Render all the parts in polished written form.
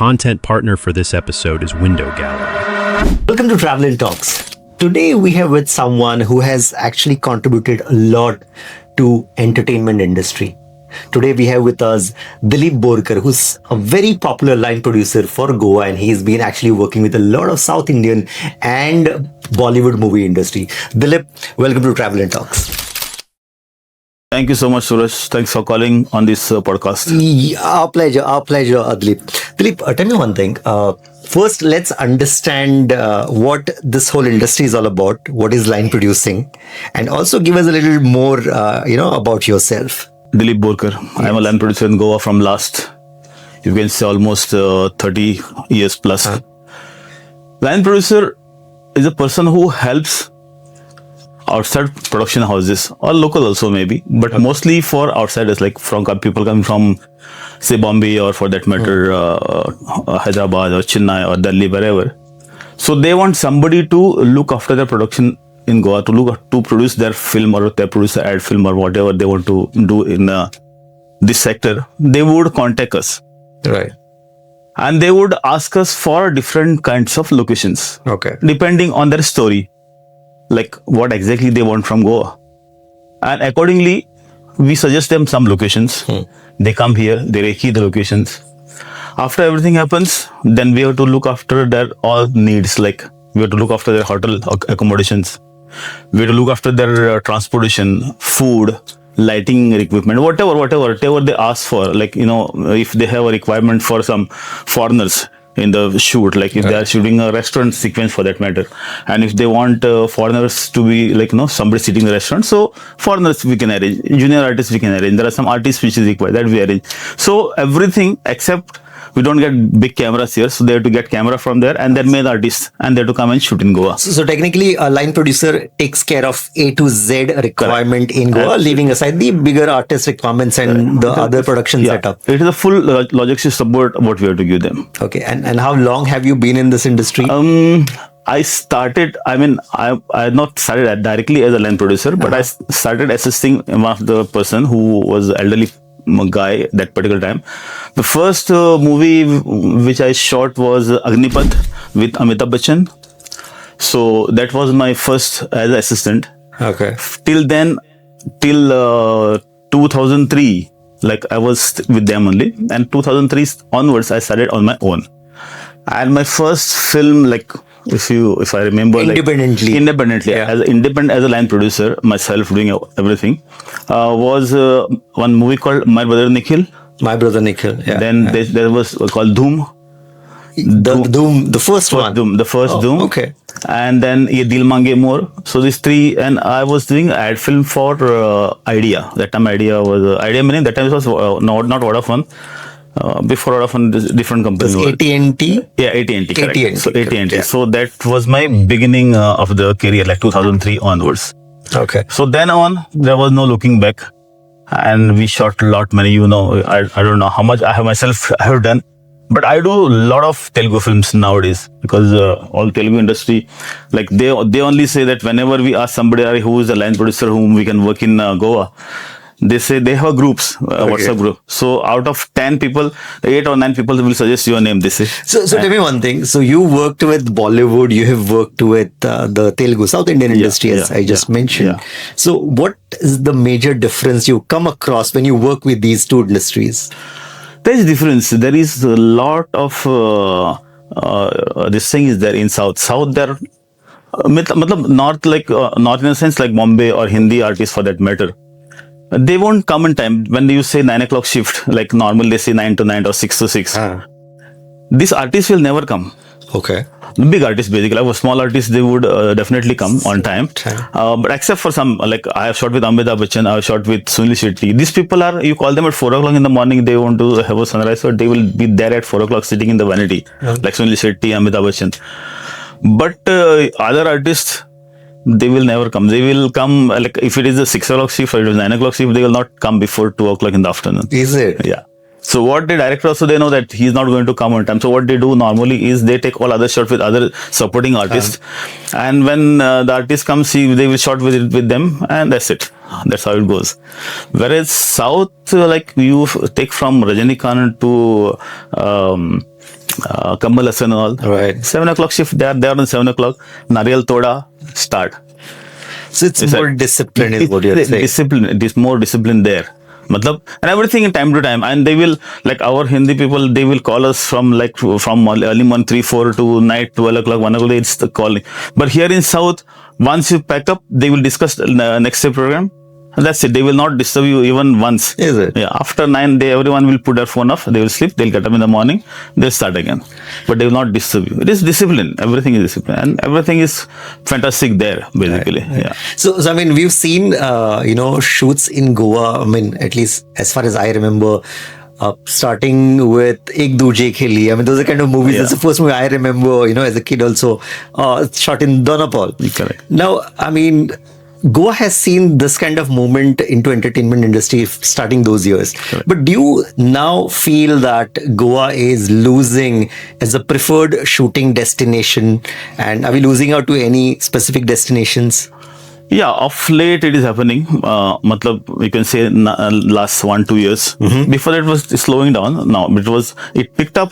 content partner for this episode is Window Gallery. Welcome to Travel and Talks. Today we have with someone who has actually contributed a lot to entertainment industry. Today we have with us Dilip Borkar, who's a very popular line producer for Goa, and he's been actually working with a lot of South Indian and Bollywood movie industry. Dilip, welcome to Travel and Talks. Thank you so much, Surajj. Thanks for calling on this podcast. Our pleasure, Dilip. Dilip, tell me one thing. First, let's understand what this whole industry is all about. What is line producing? And also give us a little more, about yourself. Dilip Borkar. Yes. I'm a land producer in Goa from last, you can say, almost 30 years plus. Land producer is a person who helps outside production houses or local also maybe, but mostly for outsiders, like from people coming from, say, Bombay or for that matter, Hyderabad or Chennai or Delhi, wherever. So they want somebody to look after their production in Goa, to produce their film or their produce ad film or whatever they want to do in this sector. They would contact us. Right. And they would ask us for different kinds of locations. Okay. Depending on their story, like what exactly they want from Goa. And accordingly, we suggest them some locations. They come here, they recce the locations. After everything happens, then we have to look after their all needs, like we have to look after their hotel accommodations. We have to look after their transportation, food, lighting equipment, whatever they ask for. Like, if they have a requirement for some foreigners in the shoot, like if they are shooting a restaurant sequence for that matter, and if they want foreigners to be like, somebody sitting in the restaurant, so foreigners we can arrange, junior artists we can arrange, there are some artists which is required, that we arrange. So everything except we don't get big cameras here, so they have to get camera from there, and then made artists, and they have to come and shoot in Goa. So technically, a line producer takes care of A to Z requirement in Goa, leaving aside the bigger artist requirements and the other production setup. It is a full logistics support what we have to give them. Okay, and how long have you been in this industry? I started, I had not started directly as a line producer, but I started assisting one of the person who was elderly guy that particular time. The first movie which I shot was Agnipath with Amitabh Bachchan. So that was my first as an assistant. Okay. Till 2003, like I was with them only, and 2003 onwards I started on my own. And my first film, like if I remember, independently, as a line producer, myself doing everything, was one movie called My Brother Nikhil. Yeah. Then there was called Dhoom. The first one. Dhoom. Okay. And then Ye Dil Mange More. So these three, and I was doing ad film for Idea. That time Idea meaning that time it was not Vodafone. Before Vodafone, different company. Was AT&T? Yeah, AT&T. AT&T. So AT&T. Yeah. So that was my beginning of the career, like 2003 onwards. Okay. So then on, there was no looking back, and we shot a lot many. I don't know how much I have done, but I do a lot of Telugu films nowadays, because all Telugu industry, like they only say that whenever we ask somebody who is a line producer whom we can work in Goa, they say they have groups, WhatsApp group. So out of 10 people, 8 or 9 people will suggest your name, they say. So tell me one thing. So you worked with Bollywood, you have worked with the Telugu, South Indian industry, as I just mentioned. Yeah. So what is the major difference you come across when you work with these two industries? There is difference. There is a lot of this thing is there in South. South there, not like not in a sense like Bombay or Hindi artists for that matter. They won't come in time. When you say 9 o'clock shift, like normal they say 9 to 9 or 6 to 6. These artists will never come. Okay. The big artists basically, like small artists, they would definitely come on time. But except for some, like I have shot with Amitabh Bachchan, I have shot with Sunil Shetty. These people you call them at 4 o'clock in the morning, they want to have a sunrise, so they will be there at 4 o'clock sitting in the vanity, like Sunil Shetty, Amitabh Bachchan. But other artists, they will never come. They will come, like if it is a 6 o'clock shift or it is 9 o'clock shift, they will not come before 2 o'clock in the afternoon. Is it? Yeah. So what the director also, they know that he's not going to come on time. So what they do normally is they take all other shots with other supporting artists. And when the artist comes, they will shot with them, and that's it. That's how it goes. Whereas South, like you take from Rajinikanth to Kamal Hassan and all. Right. 7 o'clock shift, they are there on 7 o'clock. Nariyal Toda, start. So it's more discipline is what you're saying. Discipline, it is more discipline there. Matlab, and everything in time to time. And they will, like our Hindi people, they will call us from early morning 3, 4 to night 12 o'clock, 1 o'clock, it's the calling. But here in South, once you pack up, they will discuss the next day program. And that's it. They will not disturb you even once. Is it? Yeah. After 9, everyone will put their phone off. They will sleep. They'll get up in the morning. They'll start again. But they will not disturb you. It is discipline. Everything is discipline. And everything is fantastic there, basically. Right. Yeah. So, I mean, we've seen, shoots in Goa. I mean, at least as far as I remember, starting with Ek Duje Ke Liye. I mean, those are kind of movies. Yeah. That's the first movie I remember, as a kid also, shot in Donapal. Correct. Now, I mean, Goa has seen this kind of movement into entertainment industry starting those years. Correct. But do you now feel that Goa is losing as a preferred shooting destination? And are we losing out to any specific destinations? Yeah, of late it is happening. Matlab, you can say last 1-2 years. Before that it was slowing down. Now it picked up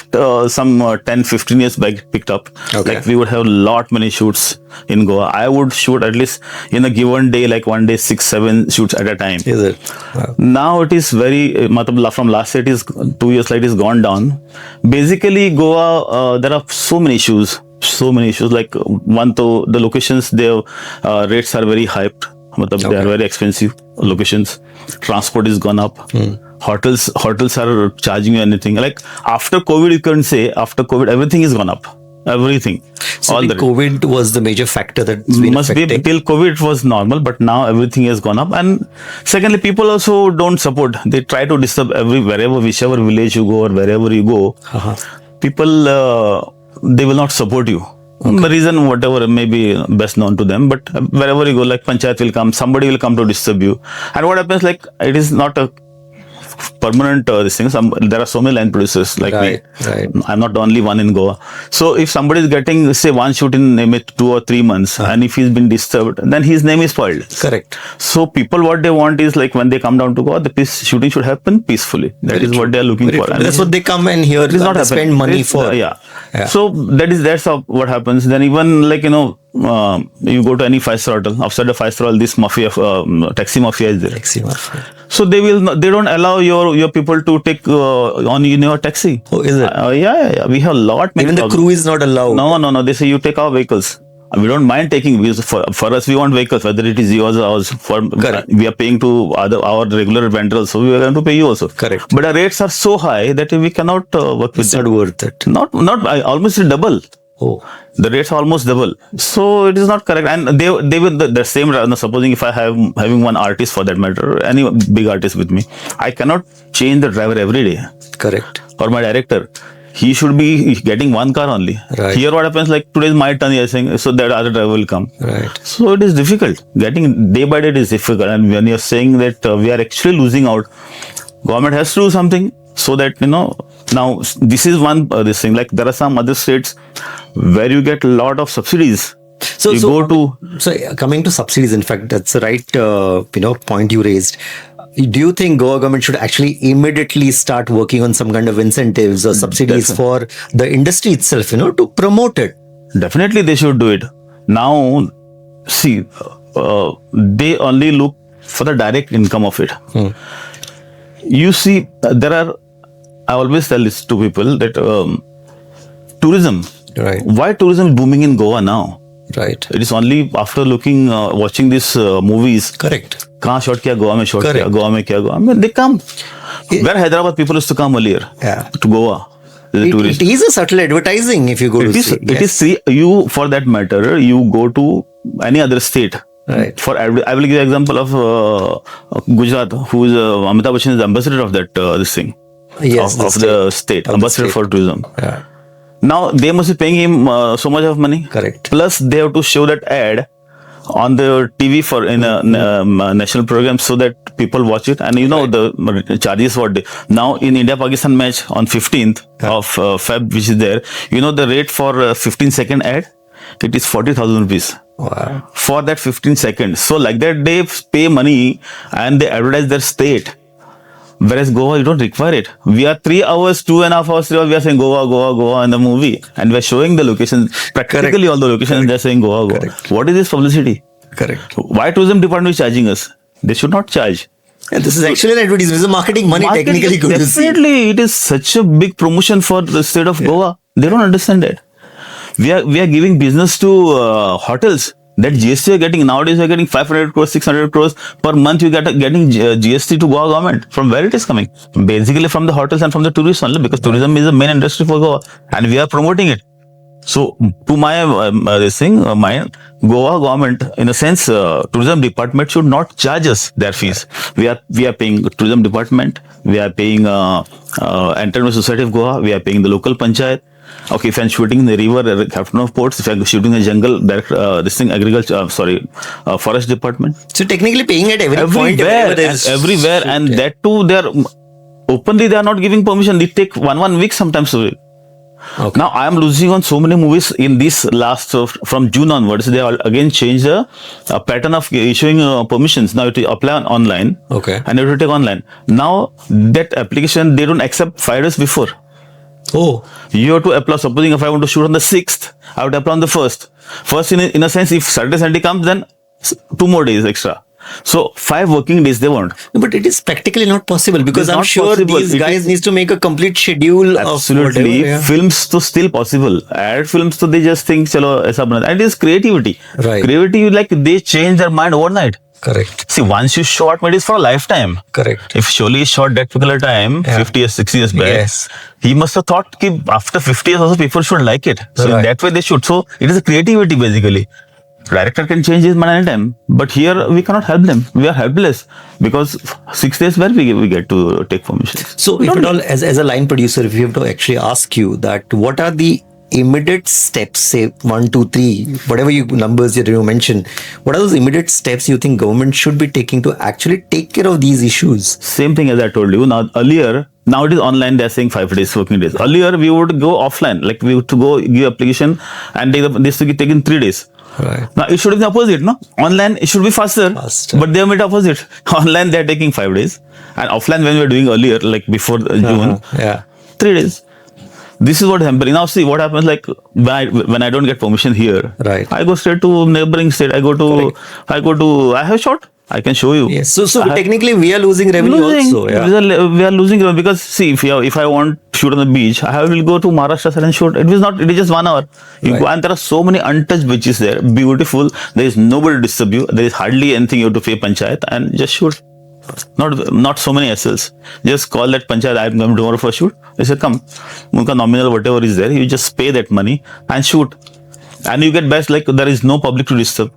some 10-15 years back. It picked up. Okay. Like we would have many shoots in Goa. I would shoot at least in a given day, like one day 6-7 shoots at a time. Is it? Wow. Now it is very matlab, from last year it is 2 years later it is gone down. Basically Goa, there are so many issues. Like one, to the locations, their rates are very hyped. They are very expensive locations. Transport is gone up. Hotels are charging you anything. Like after COVID, you can say after COVID everything is gone up. Everything. So all COVID was the major factor that's been affecting. Till COVID it was normal, but now everything has gone up. And secondly, people also don't support. They try to disturb whichever village you go or wherever you go. People. They will not support you. The reason, whatever, may be best known to them, but wherever you go, like Panchayat will come, somebody will come to disturb you. And what happens, like, it is not a permanent this thing. There are so many line producers like me. Right. I'm not the only one in Goa. So if somebody is getting, say, one shoot in 2 or 3 months, and if he's been disturbed, then his name is spoiled. Correct. So people, what they want is, like, when they come down to Goa, the shooting should happen peacefully. That is what they are looking for. And that's what they come and here. It is not they spend money for. Yeah. So that's what happens. Then even, like, you go to any 5-star hotel. Outside the 5-star hotel, this mafia, taxi mafia is there. Taxi mafia. So they don't allow your people to take on your taxi. Oh, is it? Yeah. We have a lot. Even the crew is not allowed. No. They say you take our vehicles. We don't mind taking, because for us we want vehicles, whether it is yours or ours. We are paying to our regular vendors, so we are going to pay you also. Correct. But the rates are so high that we cannot work with them. It's not worth it. Not almost double. Oh. The rates are almost double. So it is not correct. And they will the same, supposing if I have having one artist for that matter, any big artist with me, I cannot change the driver every day. Correct. Or my director. He should be getting one car only. Right. Here what happens, like today is my turn, you're saying, so that other driver will come. Right. So it is difficult. Getting day by day is difficult. And when you're saying that we are actually losing out, government has to do something so that, now this is one this thing. Like there are some other states where you get a lot of subsidies. So coming to subsidies, in fact, that's the right point you raised. Do you think Goa government should actually immediately start working on some kind of incentives or subsidies for the industry itself, to promote it? Definitely they should do it. Now, see, they only look for the direct income of it. You see, I always tell this to people that tourism, right? Why tourism is booming in Goa now? Right. It is only after watching these movies. Correct. Kahan shot kiya? Goa mein shot kiya. Goa mein kiya? Goa mein. They come. Where Hyderabad people used to come earlier to Goa. It is a subtle advertising if you go to see. It is free. You, for that matter, you go to any other state. Right. I will give you an example of Gujarat, who is Amitabh Bachchan is the ambassador of that this thing. Yes, of the state, ambassador for tourism. Yeah. Now they must be paying him so much of money. Correct. Plus they have to show that ad on the TV for in a national program so that people watch it. And the charges what they now in India-Pakistan match on 15th of Feb, which is there. The rate for 15-second ad, it is 40,000 rupees. Wow. For that 15 seconds. So like that they pay money and they advertise their state. Whereas Goa, you don't require it. We are 3 hours, 2.5 hours, 3 hours, we are saying Goa, Goa, Goa in the movie. And we are showing the locations, practically all the locations, they are saying Goa, Goa. Correct. What is this publicity? Correct. Why tourism department is charging us? They should not charge. And this is actually an advertisement. This is marketing money, technically good to see. Definitely, it is such a big promotion for the state of Goa. They don't understand that. We are giving business to hotels. That GST you are getting nowadays, you are getting 500 crores, 600 crores per month. You getting GST to Goa government. From where it is coming? Basically from the hotels and from the tourists only, because tourism is the main industry for Goa, and we are promoting it. So, to my my Goa government, in a sense, tourism department should not charge us their fees. We are paying tourism department. We are paying Entertainment Society of Goa. We are paying the local panchayat. Okay, if I'm shooting in the river, captain of ports. If I'm shooting in the jungle, agriculture. Forest department. So technically paying at every point. Everywhere, and that too, they are openly. They are not giving permission. They take one week sometimes. Okay. Now I am losing on so many movies in this last from June onwards. They all again changed the pattern of issuing permissions. Now you apply online. Okay. And you have to take online. Now that application they don't accept 5 days before. Oh. You have to apply. Supposing if I want to shoot on the 6th, I would apply on the 1st. First, in a sense, if Saturday Sunday comes, then 2 more days extra. So 5 working days they want. But it is practically not possible, because I'm sure possible. These guys needs to make a complete schedule. Absolutely. Of whatever, yeah. Films to still possible. Ad films to they just think chalo aisa bana. And it is creativity. Right. Creativity, like they change their mind overnight. Correct. See, once you shot, it is for a lifetime. Correct. If Sholay shot that particular time, 50 years, 60 years back, Yes. he must have thought that after 50 years also people should like it. So in that way they should. So it is a creativity basically. Director can change his mind anytime, but here we cannot help them. We are helpless because 6 days where we get to take permission. So if at all, as a line producer, if we have to actually ask you that, what are the immediate steps, say 1, 2, 3, whatever numbers you mentioned, what are those immediate steps you think government should be taking to actually take care of these issues? Same thing as I told you. Now it is online. They are saying 5 days, working days. Earlier we would go offline, like we would to go give application and this to be taken 3 days. Right. Now it should be the opposite, no? Online it should be faster. But they have made opposite. Online they are taking 5 days, and offline when we were doing earlier, like before June, 3 days. This is what is happening. Now see what happens, like when I don't get permission here, right, I go straight to neighboring state. I have shot. I can show you. Yes. So technically we are losing revenue also. Yeah. We are losing revenue because see, if I want to shoot on the beach, I will go to Maharashtra side and shoot. It is just 1 hour. You go, and there are so many untouched beaches there, beautiful. There is nobody to disturb you. There is hardly anything you have to pay panchayat and just shoot. Not so many SLs. Just call that panchayat. I am coming tomorrow for a shoot. They say come. Unka nominal whatever is there, you just pay that money and shoot. And you get best, like there is no public to disturb.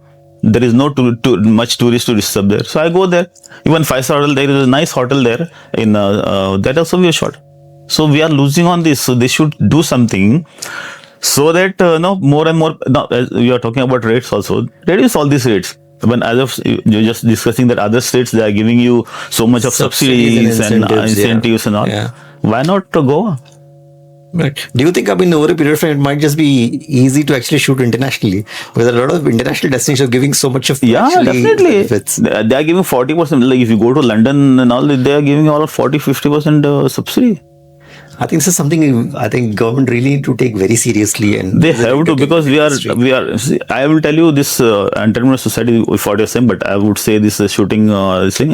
There is no too much tourists to disturb there. So I go there. Even 5-star hotel, there is a nice hotel there. In that also we are shot. So we are losing on this. So they should do something so that more and more. Now, as we are talking about rates also. Reduce all these rates. When as of you're just discussing that other states they are giving you so much of subsidies and incentives and all. Yeah. Why not Goa? Right. Do you think, over a period of time, it might just be easy to actually shoot internationally? Because a lot of international destinations are giving so much of definitely. Benefits. They are giving 40%. Like if you go to London and all, they are giving all 40-50% subsidy. I think this is something I think government really need to take very seriously, and they have to, because we are. See, I will tell you this Entertainment Society with what you're saying, but I would say this shooting thing.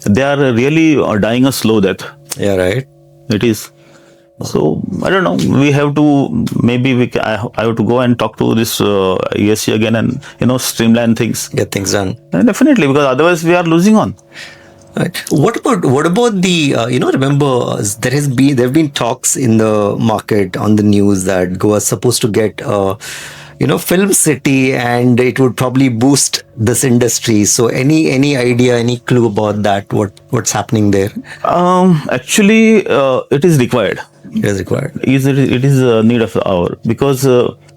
They are really dying a slow death. Yeah, right. It is. So I don't know. We have to I have to go and talk to this ESC again and streamline things. Get things done. Definitely, because otherwise we are losing on. Right. What about the remember there have been talks in the market on the news that Goa is supposed to get film city, and it would probably boost this industry. So any idea, any clue about that? What's happening there? Actually, it is required. It is required. It is a need of the hour, because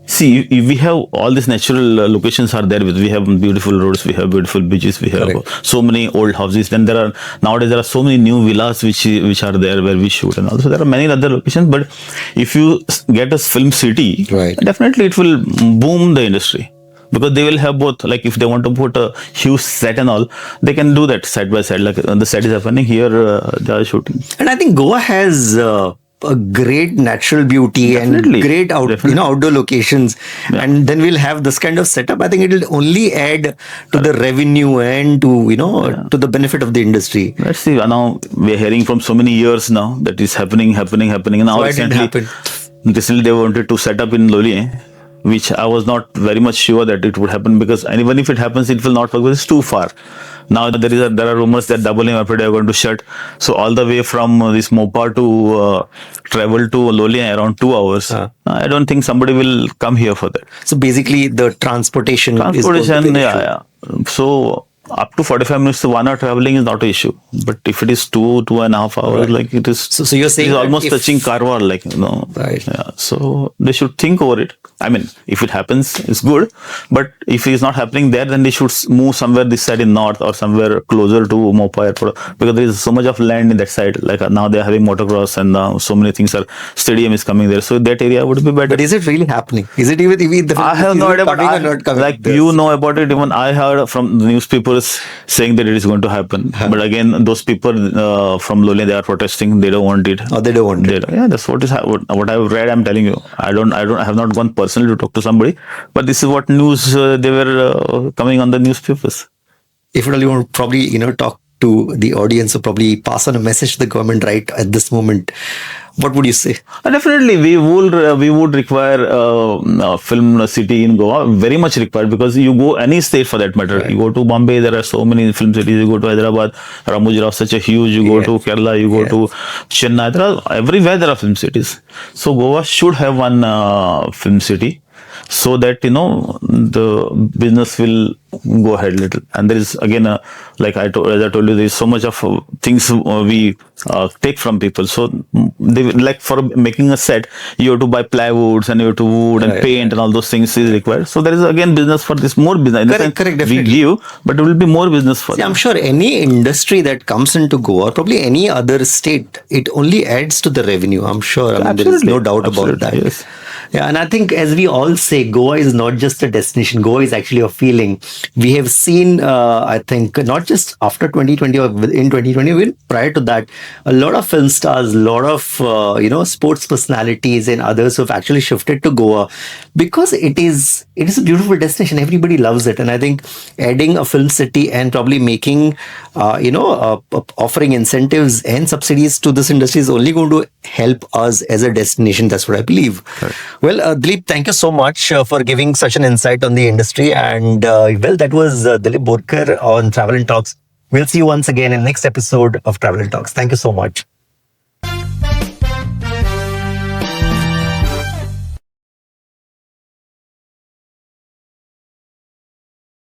see, we have all these natural locations are there. We have beautiful roads, we have beautiful beaches, we have so many old houses. Then nowadays there are so many new villas which are there where we shoot, and also there are many other locations. But if you get a film city, definitely it will boom the industry. because they will have both. Like if they want to put a huge set and all, they can do that side by side. Like the set is happening here, they are shooting. And I think Goa has a great natural beauty Definitely. and great outdoor locations. Yeah. And then we'll have this kind of setup. I think it will only add to the revenue and to to the benefit of the industry. Let's see. Now we are hearing from so many years now that is happening. Now Why didn't it happen? recently they wanted to set up in Lolien, which I was not very much sure that it would happen, because and even if it happens, it will not work because it's too far. Now there are rumors that Doubling Rapid are going to shut. So all the way from this Mopa to travel to Lolien around 2 hours. I don't think somebody will come here for that. So basically, the transportation is going to be an issue. So up to 45 minutes to 1 hour traveling is not an issue. But if it is 2.5 hours, like it is, So you're saying it is that almost if- touching Karwar, like, Right. Yeah. So they should think over it. I mean, if it happens, it's good. But if it is not happening there, then they should move somewhere this side in north or somewhere closer to Mopa airport, because there is so much of land in that side. Like now they are having motocross and so many things stadium is coming there. So that area would be better. But is it really happening? Is it even I have no idea, but not coming? like you know about it. Even I heard from the newspapers saying that it is going to happen. But again, those people from Lolien, they are protesting. They don't want it. Oh, they don't want it. Yeah, that's what what I've read. I'm telling you. I have not gone personally to talk to somebody, but this is what news they were coming on the newspapers. If you really want to probably talk to the audience or probably pass on a message to the government right at this moment, what would you say? Definitely, we would require a film city in Goa, very much required, because you go any state for that matter. Right. You go to Bombay, there are so many film cities. You go to Hyderabad, Ramojirao, such a huge. You go to Kerala, you go to Chennai. Everywhere there are film cities. So Goa should have one film city, so that the business will go ahead a little. And there is again as I told you, there is so much of things we take from people. So they like for making a set, you have to buy plywoods and you have to wood and paint and all those things is required. So there is again business for this, more business. In the sense, Correct, we definitely. give, but it will be more business for See, them. I'm sure any industry that comes into Goa, probably any other state, it only adds to the revenue. I'm sure. I mean, there is no doubt about that. Yes. Yeah, and I think as we all say, Goa is not just a destination. Goa is actually a feeling. We have seen, I think, not just after 2020 or in 2020, even prior to that, a lot of film stars, a lot of sports personalities and others who have actually shifted to Goa because it is a beautiful destination. Everybody loves it, and I think adding a film city and probably making offering incentives and subsidies to this industry is only going to help us as a destination. That's what I believe. Right. Well, Dilip, thank you so much for giving such an insight on the industry. And that was Dilip Borkar on Travel and Talks. We'll see you once again in next episode of Travel and Talks. Thank you so much.